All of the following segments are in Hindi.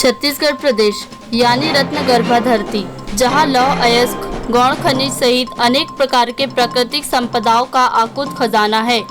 छत्तीसगढ़ प्रदेश यानी रत्न गर्भा धरती, जहां लौह अयस्क, गौण खनिज सहित अनेक प्रकार के प्राकृतिक संपदाओं का अकुत खजाना है।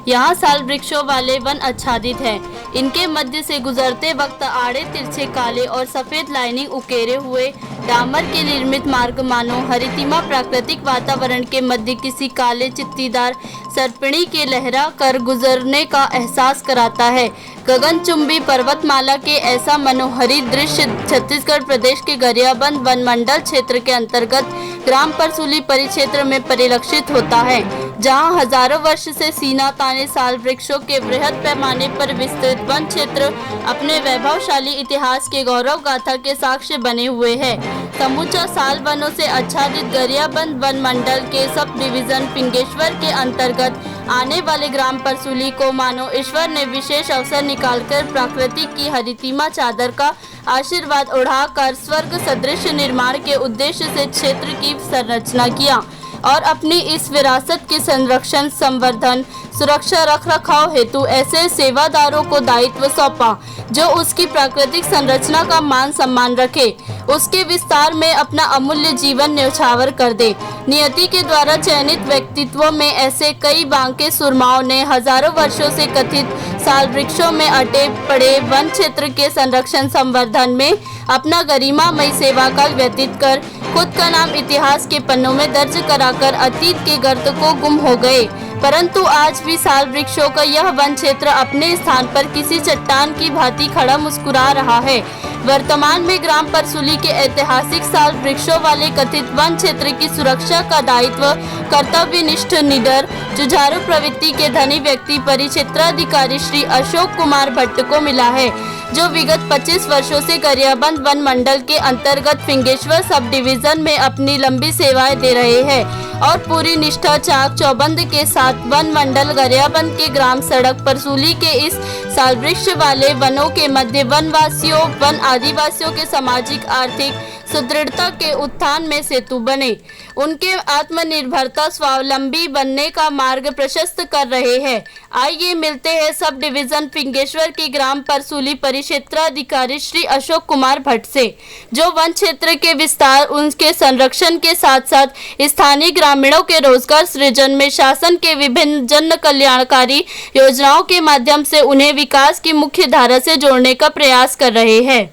यहाँ साल वृक्षों वाले वन आच्छादित हैं। इनके मध्य से गुजरते वक्त आड़े तिरछे काले और सफेद लाइनिंग उकेरे हुए डामर के निर्मित मार्ग मानो हरितिमा प्राकृतिक वातावरण के मध्य किसी काले चित्तीदार सर्पिणी के लहरा कर गुजरने का एहसास कराता है। गगनचुंबी पर्वतमाला के ऐसा मनोहरी दृश्य छत्तीसगढ़ प्रदेश के गरियाबंद वन मंडल क्षेत्र के अंतर्गत ग्राम परसूली परिक्षेत्र में परिलक्षित होता है, जहां हजारों वर्ष से सीना ताने साल वृक्षों के वृहद पैमाने पर विस्तृत वन क्षेत्र अपने वैभवशाली इतिहास के गौरव गाथा के साक्ष्य बने हुए हैं। समूचा साल वनों से आच्छादित गरियाबंद वन मंडल के सब डिवीजन फिंगेश्वर के अंतर्गत आने वाले ग्राम परसूली को मानो ईश्वर ने विशेष अवसर निकालकर प्रकृति की हरितिमा चादर का आशीर्वाद उड़ाकर स्वर्ग सदृश निर्माण के उद्देश्य से क्षेत्र की संरचना किया और अपनी इस विरासत के संरक्षण, संवर्धन, सुरक्षा, रखरखाव हेतु ऐसे सेवादारों को दायित्व सौंपा जो उसकी प्राकृतिक संरचना का मान सम्मान रखे, उसके विस्तार में अपना अमूल्य जीवन न्यौछावर कर दे। नियति के द्वारा चयनित व्यक्तित्वों में ऐसे कई बांके सुरमाओं ने हजारों वर्षों से कथित साल वृक्षों में अटे पड़े वन क्षेत्र के संरक्षण, संवर्धन में अपना गरिमामयी सेवा काल व्यतीत कर खुद का नाम इतिहास के पन्नों में दर्ज कराकर अतीत के गर्त को गुम हो गए। परंतु आज भी साल वृक्षों का यह वन क्षेत्र अपने स्थान पर किसी चट्टान की भांति खड़ा मुस्कुरा रहा है। वर्तमान में ग्राम परसूली के ऐतिहासिक साल वृक्षों वाले कथित वन क्षेत्र की सुरक्षा का दायित्व कर्तव्यनिष्ठ, निडर, जुझारू प्रवृत्ति के धनी व्यक्ति परिक्षेत्राधिकारी श्री अशोक कुमार भट्ट को मिला है, जो विगत 25 वर्षों से गरियाबंद वन मंडल के अंतर्गत फिंगेश्वर सब डिवीजन में अपनी लंबी सेवाएं दे रहे हैं और पूरी निष्ठा, चाक चौबंद के साथ वन मंडल गरियाबंद के ग्राम सड़क परसूली के इस साल वृक्ष वाले वनों के मध्य वनवासियों, वन आदिवासियों के सामाजिक आर्थिक सुदृढ़ता के उत्थान में सेतु बने, उनके आत्मनिर्भरता, स्वावलंबी बनने का मार्ग प्रशस्त कर रहे हैं। आइए मिलते हैं सब डिवीजन फिंगेश्वर के ग्राम परसूली परिक्षेत्राधिकारी श्री अशोक कुमार भट्ट से, जो वन क्षेत्र के विस्तार, उनके संरक्षण के साथ साथ स्थानीय ग्रामीणों के रोजगार सृजन में शासन के विभिन्न जन कल्याणकारी योजनाओं के माध्यम से उन्हें विकास की मुख्य धारा से जोड़ने का प्रयास कर रहे हैं।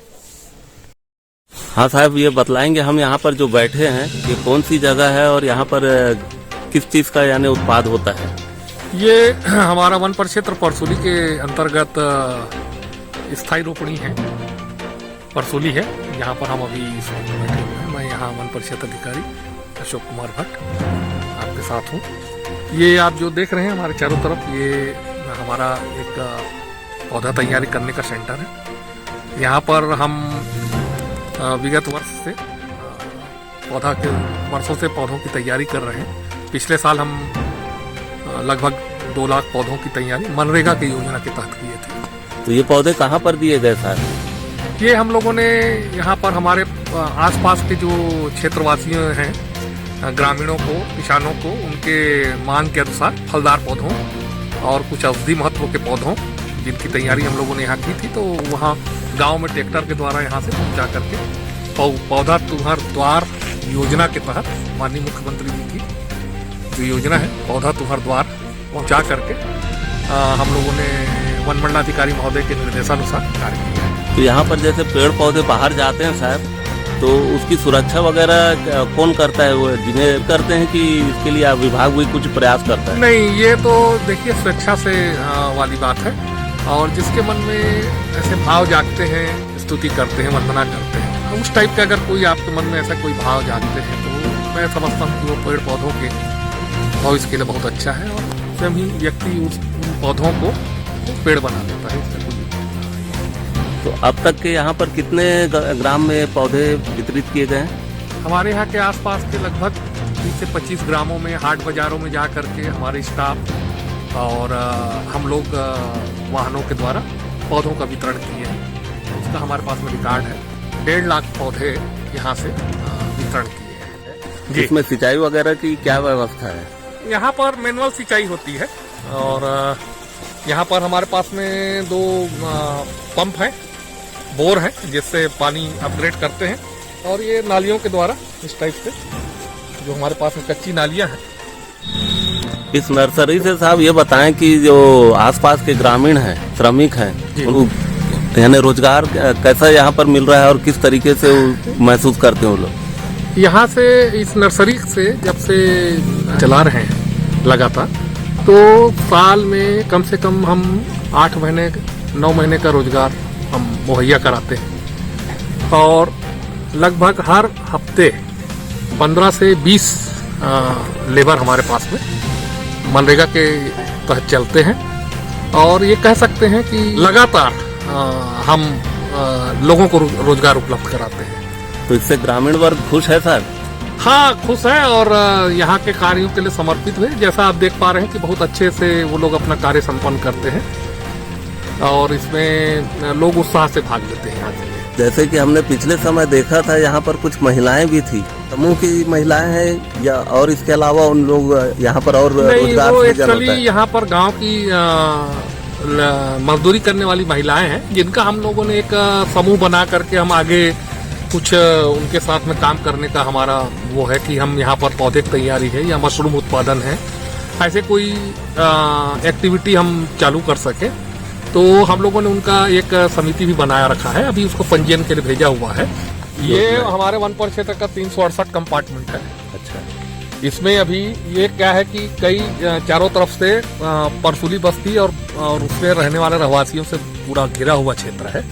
हाँ साहब, ये बतलाएंगे हम यहाँ पर जो बैठे हैं ये कौन सी जगह है और यहाँ पर किस चीज़ का यानी उत्पाद होता है? ये हमारा वन परिक्षेत्र परसूली के अंतर्गत स्थायी रोपणी है, परसूली है। यहाँ पर हम अभी इस वक्त बैठे हुए हैं। मैं यहाँ वन परिक्षेत्र अधिकारी अशोक कुमार भट्ट आपके साथ हूँ। ये आप जो देख रहे हैं हमारे चारों तरफ, ये हमारा एक पौधा तैयारी करने का सेंटर है। यहाँ पर हम विगत वर्ष से वर्षों से पौधों की तैयारी कर रहे हैं। पिछले साल हम लगभग 2 लाख पौधों की तैयारी मनरेगा की योजना के तहत किए थे। तो ये पौधे कहाँ पर दिए गए सर? ये हम लोगों ने यहाँ पर हमारे आसपास के जो क्षेत्रवासियों हैं, ग्रामीणों को, किसानों को, उनके मांग के अनुसार फलदार पौधों और कुछ औषधि महत्व के पौधों जिनकी तैयारी हम लोगों ने यहाँ की थी, तो वहाँ गांव में ट्रैक्टर के द्वारा यहाँ से पहुँचा करके पौधा तुम्हार द्वार योजना के तहत माननीय मुख्यमंत्री जी की जो योजना है पौधा तुम्हार द्वार पहुँचा करके हम लोगों ने वन मंडलाधिकारी महोदय के निर्देशानुसार कार्य किया है। तो यहाँ पर जैसे पेड़ पौधे बाहर जाते हैं साहब, तो उसकी सुरक्षा वगैरह कौन करता है? वो जिन्हें करते हैं कि इसके लिए विभाग भी कुछ प्रयास करता है? नहीं, ये तो देखिए स्वेच्छा से वाली बात है, और जिसके मन में ऐसे भाव जागते हैं, स्तुति करते हैं, वंदना करते हैं, उस टाइप का अगर कोई आपके मन में ऐसा कोई भाव जागते हैं तो मैं समझता हूँ कि वो पेड़ पौधों के भविष्य के लिए बहुत अच्छा है और स्वयं ही व्यक्ति उन पौधों को पेड़ बना देता है। इससे कोई तो अब तक के यहाँ पर कितने ग्राम में पौधे वितरित किए गए हैं? हमारे यहाँ के आसपास के लगभग 20 से 25 ग्रामों में, हाट बाजारों में जा करके हमारे स्टाफ और हम लोग वाहनों के द्वारा पौधों का वितरण किए हैं। उसका हमारे पास में रिकॉर्ड है। 1.5 लाख पौधे यहाँ से वितरण किए हैं। इसमें सिंचाई वगैरह की क्या व्यवस्था है? यहाँ पर मैनुअल सिंचाई होती है और यहाँ पर हमारे पास में 2 पंप हैं बोर है जिससे पानी अपग्रेड करते हैं, और ये नालियों के द्वारा इस टाइप से जो हमारे पास में कच्ची नालियां हैं। इस नर्सरी से साहब ये बताएं कि जो आसपास के ग्रामीण हैं, श्रमिक हैं, यानी रोजगार कैसा यहाँ पर मिल रहा है और किस तरीके से महसूस करते हैं वो लोग? यहाँ से इस नर्सरी से जब से चला रहे हैं लगातार, तो साल में कम से कम हम 8 महीने 9 महीने का रोजगार हम मुहैया कराते हैं, और लगभग हर हफ्ते 15 से 20 लेबर हमारे पास में मनरेगा के तहत चलते हैं, और ये कह सकते हैं कि लगातार हम लोगों को रोजगार उपलब्ध कराते हैं। तो इससे ग्रामीण वर्ग खुश है सर? हाँ, खुश है, और यहाँ के कार्यों के लिए समर्पित हुए। जैसा आप देख पा रहे हैं कि बहुत अच्छे से वो लोग अपना कार्य संपन्न करते हैं, और इसमें लोग उत्साह से भाग लेते हैं यहाँ से। जैसे कि हमने पिछले समय देखा था यहाँ पर कुछ महिलाएं भी थी, समूह की महिलाएं हैं, या और इसके अलावा उन लोग यहाँ पर और रोजगार सृजन होता है? यहाँ पर गांव की मजदूरी करने वाली महिलाएं हैं, जिनका हम लोगों ने एक समूह बना करके हम आगे कुछ उनके साथ में काम करने का हमारा वो है कि हम यहाँ पर पौधे की तैयारी है या मशरूम उत्पादन है, ऐसे कोई एक्टिविटी हम चालू कर सके। तो हम लोगों ने उनका एक समिति भी बनाया रखा है, अभी उसको पंजीयन के लिए भेजा हुआ है। ये हमारे वन परिक्षेत्र का 368 कंपार्टमेंट है। अच्छा, इसमें अभी ये क्या है कि कई चारों तरफ से परसुली बस्ती और उसमें रहने वाले रहवासियों से पूरा घिरा हुआ क्षेत्र है,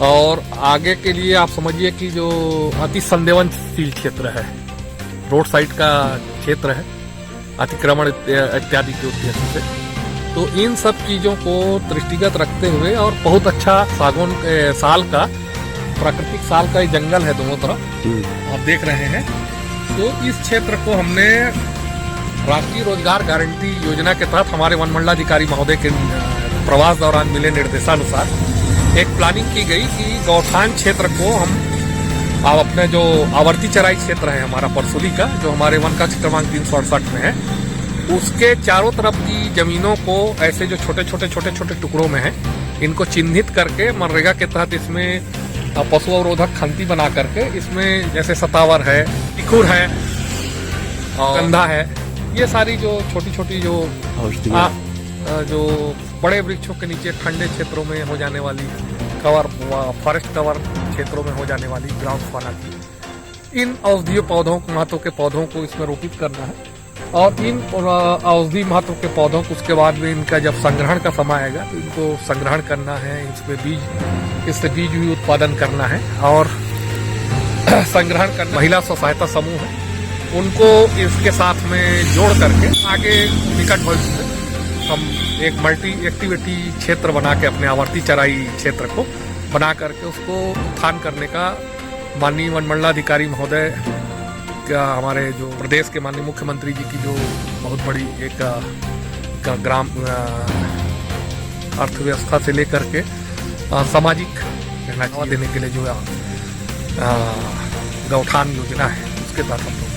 और आगे के लिए आप समझिए कि जो अति संवेदनशील क्षेत्र है, रोड साइड का क्षेत्र है, अतिक्रमण इत्यादि के उद्देश्य से। तो इन सब चीजों को दृष्टिगत रखते हुए, और बहुत अच्छा सागौन साल का प्राकृतिक साल का जंगल है दोनों तरफ आप देख रहे हैं, तो इस क्षेत्र को हमने राष्ट्रीय रोजगार गारंटी योजना के तहत हमारे वन मंडलाधिकारी महोदय के प्रवास दौरान मिले निर्देशानुसार एक प्लानिंग की गई कि गौठान क्षेत्र को हम अब अपने जो आवर्ती चराई क्षेत्र है हमारा परसुली का, जो हमारे वन कक्ष क्रमांक 368 में है, उसके चारों तरफ की जमीनों को ऐसे जो छोटे छोटे टुकड़ों में है, इनको चिन्हित करके मनरेगा के तहत इसमें पशु अवरोधक खंती बना करके इसमें जैसे सतावर है, टिकुर है, और कंधा है, ये सारी जो छोटी जो जो बड़े वृक्षों के नीचे ठंडे क्षेत्रों में हो जाने वाली कवर, फॉरेस्ट कवर क्षेत्रों में हो जाने वाली ग्राउंड फाना की इन औषधीय पौधों महत्व के पौधों को इसमें रोपित करना है, और इन औषधि महत्व के पौधों को उसके बाद में इनका जब संग्रहण का समय आएगा तो इनको संग्रहण करना है, इससे बीज भी उत्पादन करना है, और संग्रहण करना। महिला स्व सहायता समूह है, उनको इसके साथ में जोड़ करके आगे निकट भविष्य में हम एक मल्टी एक्टिविटी क्षेत्र बना के अपने आवर्ती चराई क्षेत्र को बना करके उसको उत्थान करने का माननीय वन मंडलाधिकारी महोदय का, हमारे जो प्रदेश के माननीय मुख्यमंत्री जी की जो बहुत बड़ी एक ग्राम अर्थव्यवस्था से लेकर के सामाजिक बढ़ावा देने के लिए जो गौठान योजना है उसके तहत हम लोग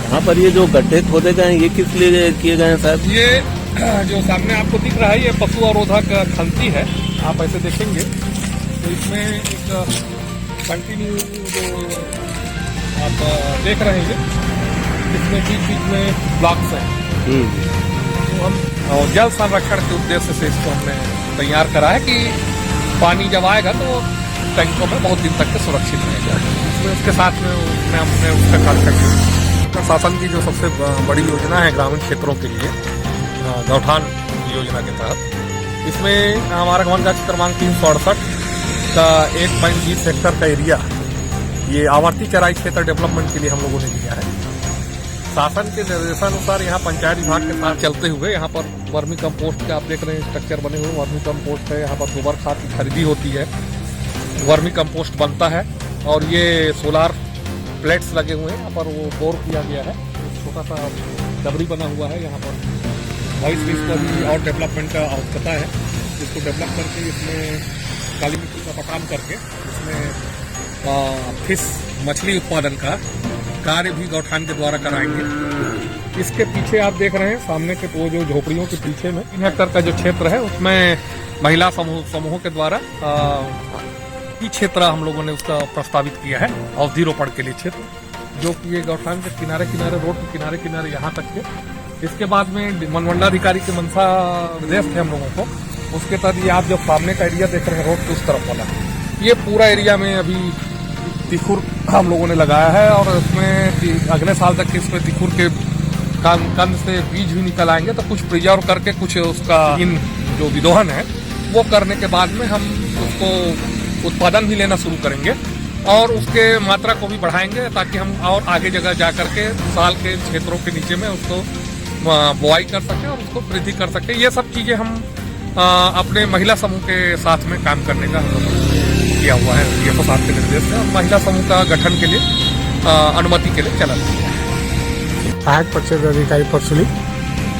यहाँ पर ये जो गड्ढे खोदे गए हैं ये किस लिए किए गए हैं साहब? ये जो सामने आपको दिख रहा है ये पशु अवरोधक खंती है। आप ऐसे देखेंगे तो इसमें एक कंटिन्यू जो आप देख रहे हैं इसमें बीच में ब्लॉक्स हैं, तो हम जल संरक्षण के उद्देश्य से इसको हमने तैयार करा है कि पानी जब आएगा तो टैंकों में बहुत दिन तक के सुरक्षित रहेगा। इसमें उसके साथ में हमने उसका कार्यक्रम शासन की जो सबसे बड़ी योजना है ग्रामीण क्षेत्रों के लिए गौठान योजना के तहत, इसमें हमारा वन कक्ष क्रमांक 368 का 1.20 हेक्टेयर का एरिया ये आवर्ती चराई क्षेत्र डेवलपमेंट के लिए हम लोगों ने लिया है। शासन के निर्देशानुसार यहाँ पंचायत विभाग के साथ चलते हुए यहाँ पर वर्मी कंपोस्ट के आप देख रहे हैं स्ट्रक्चर बने हुए, वर्मी कंपोस्ट है, यहाँ पर गोबर खाद की खरीदी होती है, वर्मी कंपोस्ट बनता है, और ये सोलार प्लेट्स लगे हुए हैं, यहाँ पर वो बोर किया गया है, छोटा सा डबरी बना हुआ है यहाँ पर। वाइस इसको भी और डेवलपमेंट का आवश्यकता है, इसको डेवलप करके इसमें काली मिट्टी का पटान करके इसमें फिश मछली उत्पादन का कार्य भी गौठान के द्वारा कराएंगे। इसके पीछे आप देख रहे हैं सामने के वो जो झोपड़ियों के पीछे में 3 हेक्टेयर का जो क्षेत्र है उसमें महिला समूहों के द्वारा ही क्षेत्र हम लोगों ने उसका प्रस्तावित किया है अवधिरोपण के लिए क्षेत्र, जो कि ये गौठान के किनारे किनारे, रोड के किनारे किनारे यहाँ तक के। इसके बाद में मनमंडलाधिकारी के मनसा निर्देश थे हम लोगों को, उसके तहत ये आप जो सामने का एरिया देख रहे हैं रोड के उस तरफ वाला, ये पूरा एरिया में अभी तिखुर हम लोगों ने लगाया है और उसमें अगले साल तक इसमें तिखुर के कंद से बीज भी निकल आएंगे। तो कुछ प्रिजर्व करके कुछ उसका जो विदोहन है वो करने के बाद में हम उसको उत्पादन भी लेना शुरू करेंगे और उसके मात्रा को भी बढ़ाएंगे, ताकि हम और आगे जगह जा करके साल के क्षेत्रों के नीचे में उसको बुआई कर सकें और उसको वृद्धि कर सकें। ये सब चीजें हम अपने महिला समूह के साथ में काम करने का हम लोगों ने किया हुआ है। DFO साहब के निर्देश से महिला समूह का गठन के लिए अनुमति के लिए चला गया है। सहायक परिक्षेत्र अधिकारी परसुली,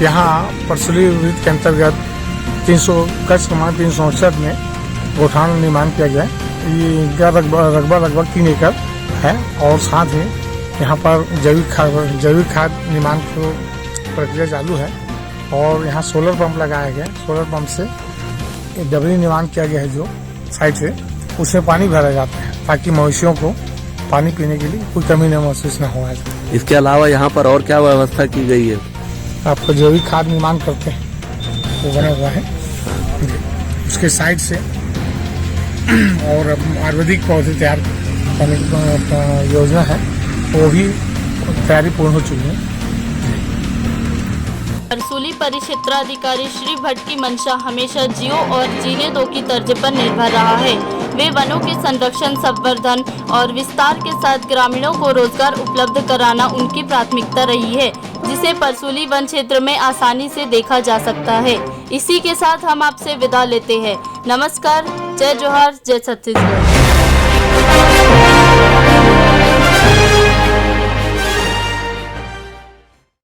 यहाँ परसुली वृत्त के अंतर्गत 368 में गौठान निर्माण किया गया है। ये रकबा लगभग 3 एकड़ है और साथ ही यहाँ पर जैविक खाद निर्माण की प्रक्रिया चालू है और यहाँ सोलर पंप लगाया गया है। सोलर पंप से डबरी निर्माण किया गया है जो साइड से, उसमें पानी भरा जाता है ताकि मवेशियों को पानी पीने के लिए कोई कमी न महसूस न हो। इसके अलावा यहाँ पर और क्या व्यवस्था की गई है? आपको जैविक खाद निर्माण करते हैं वो बना हुआ है, उसके साइड से और आयुर्वेदिक पौधे तैयार करने की योजना है, वो भी तैयारी पूर्ण हो चुकी है। परसुली परिक्षेत्राधिकारी श्री भट्ट की मंशा हमेशा जियो और जीने दो की तर्ज पर निर्भर रहा है। वे वनों के संरक्षण, संवर्धन और विस्तार के साथ ग्रामीणों को रोजगार उपलब्ध कराना उनकी प्राथमिकता रही है, जिसे परसुली वन क्षेत्र में आसानी से देखा जा सकता है। इसी के साथ हम आपसे विदा लेते हैं। नमस्कार, जय जोहार, जय छत्तीसगढ़।